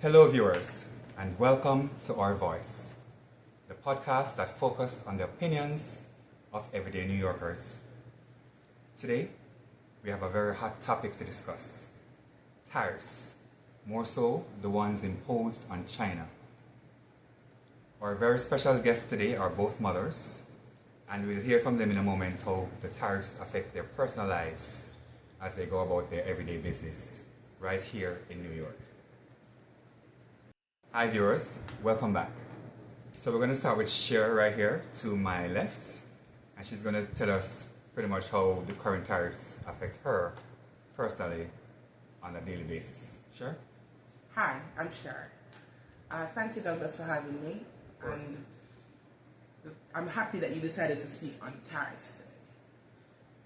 Hello, viewers, and welcome to Our Voice, the podcast that focuses on the opinions of everyday New Yorkers. Today, we have a very hot topic to discuss: tariffs, more so the ones imposed on China. Our very special guests today are both mothers, and we'll hear from them in a moment how the tariffs affect their personal lives as they go about their everyday business right here in New York. Hi viewers, welcome back. So we're going to start with Cher right here to my left, and she's going to tell us pretty much how the current tariffs affect her personally on a daily basis. Cher? Hi, I'm Cher. Thank you, Douglas, for having me. And I'm happy that you decided to speak on tariffs today.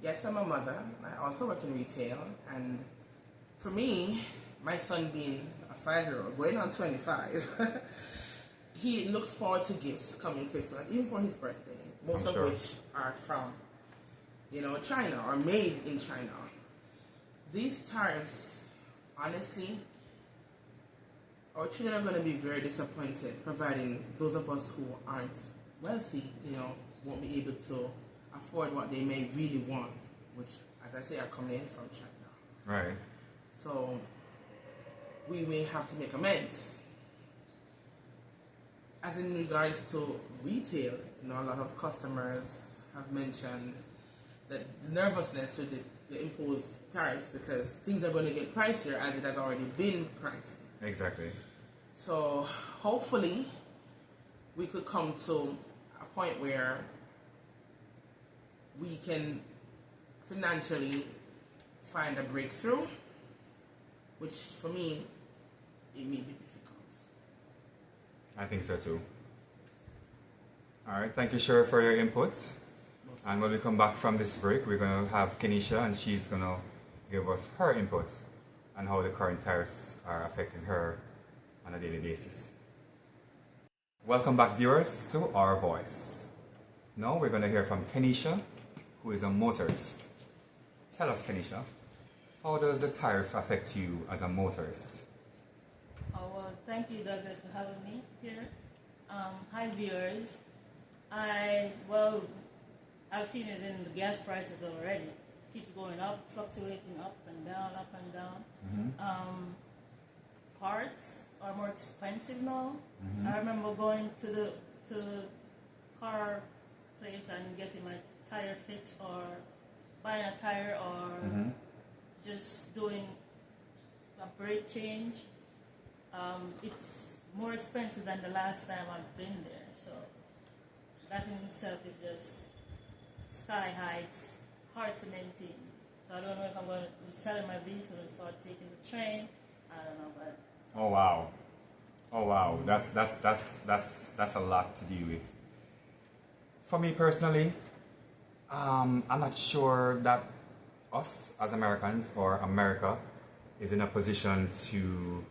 Yes, I'm a mother. I also work in retail, and for me, my son being a 5-year-old, going on 25, he looks forward to gifts coming Christmas, even for his birthday, most of which are from, China or made in China. These tariffs, honestly, our children are going to be very disappointed, providing those of us who aren't wealthy, won't be able to afford what they may really want, which, as I say, are coming in from China. Right. So we may have to make amends. As in regards to retail, a lot of customers have mentioned that the nervousness with the imposed tariffs because things are going to get pricier as it has already been priced. Exactly. So hopefully we could come to a point where we can financially find a breakthrough, which for me, it may be difficult. I think so too. All right, thank you, Cher, for your inputs. And when we come back from this break, we're going to have Kenisha, and she's going to give us her input on how the current tariffs are affecting her on a daily basis. Welcome back, viewers, to Our Voice. Now we're going to hear from Kenisha, who is a motorist. Tell us, Kenisha, how does the tariff affect you as a motorist? Well, thank you, Douglas, for having me here. Hi, viewers. I've seen it in the gas prices already. It keeps going up, fluctuating up and down, up and down. Mm-hmm. Parts are more expensive now. Mm-hmm. I remember going to the car place and getting my tire fixed, or buying a tire, or just doing a brake change. It's more expensive than the last time I've been there. So that in itself is just sky high. It's hard to maintain. So I don't know if I'm going to be selling my vehicle and start taking the train. I don't know, but. Oh wow, that's a lot to deal with. For me personally, I'm not sure that us as Americans or America is in a position to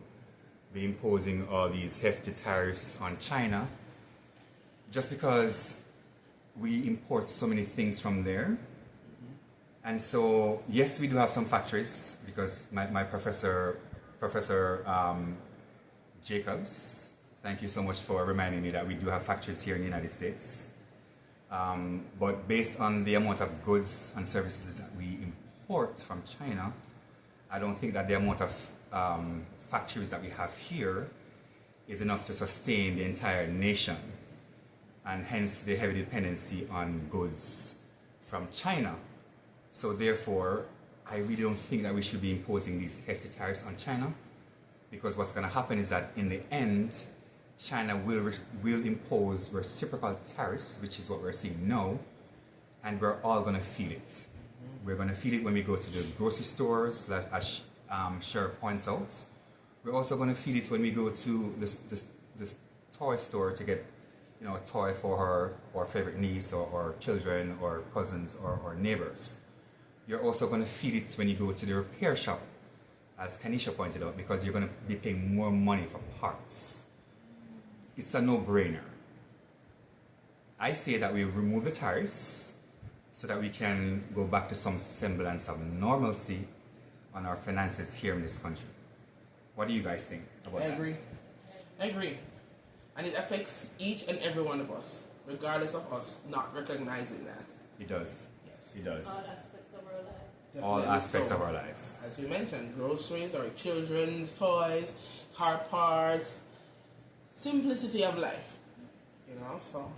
be imposing all these hefty tariffs on China, just because we import so many things from there. And so, yes, we do have some factories, because my Professor Jacobs, thank you so much for reminding me that we do have factories here in the United States. But based on the amount of goods and services that we import from China, I don't think that the amount of factories that we have here is enough to sustain the entire nation, and hence the heavy dependency on goods from China. So therefore, I really don't think that we should be imposing these hefty tariffs on China, because what's going to happen is that in the end, China will impose reciprocal tariffs, which is what we're seeing now, and we're all going to feel it. We're going to feel it when we go to the grocery stores, as Cher points out. We're also going to feel it when we go to this toy store to get, a toy for her favorite niece or children or cousins or neighbors. You're also going to feel it when you go to the repair shop, as Kenisha pointed out, because you're going to be paying more money for parts. It's a no-brainer. I say that we remove the tariffs so that we can go back to some semblance of normalcy on our finances here in this country. What do you guys think about that? I agree. And it affects each and every one of us, regardless of us not recognizing that. It does. Yes. It does. All aspects of our life. All Definitely aspects so. of our lives. As you mentioned, groceries or children's toys, car parts, simplicity of life. You know, so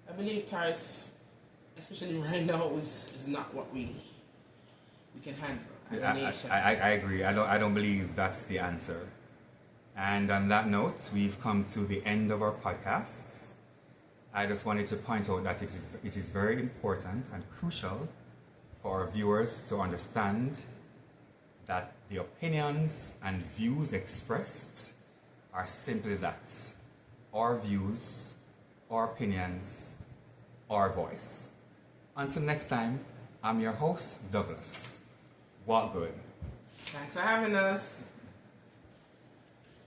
I believe tariffs, especially right now, is not what we can handle as a nation. I agree. I don't believe that's the answer. And on that note, we've come to the end of our podcasts. I just wanted to point out that it is very important and crucial for our viewers to understand that the opinions and views expressed are simply that. Our views, our opinions, our voice. Until next time, I'm your host, Douglas. Walk good. Thanks for having us.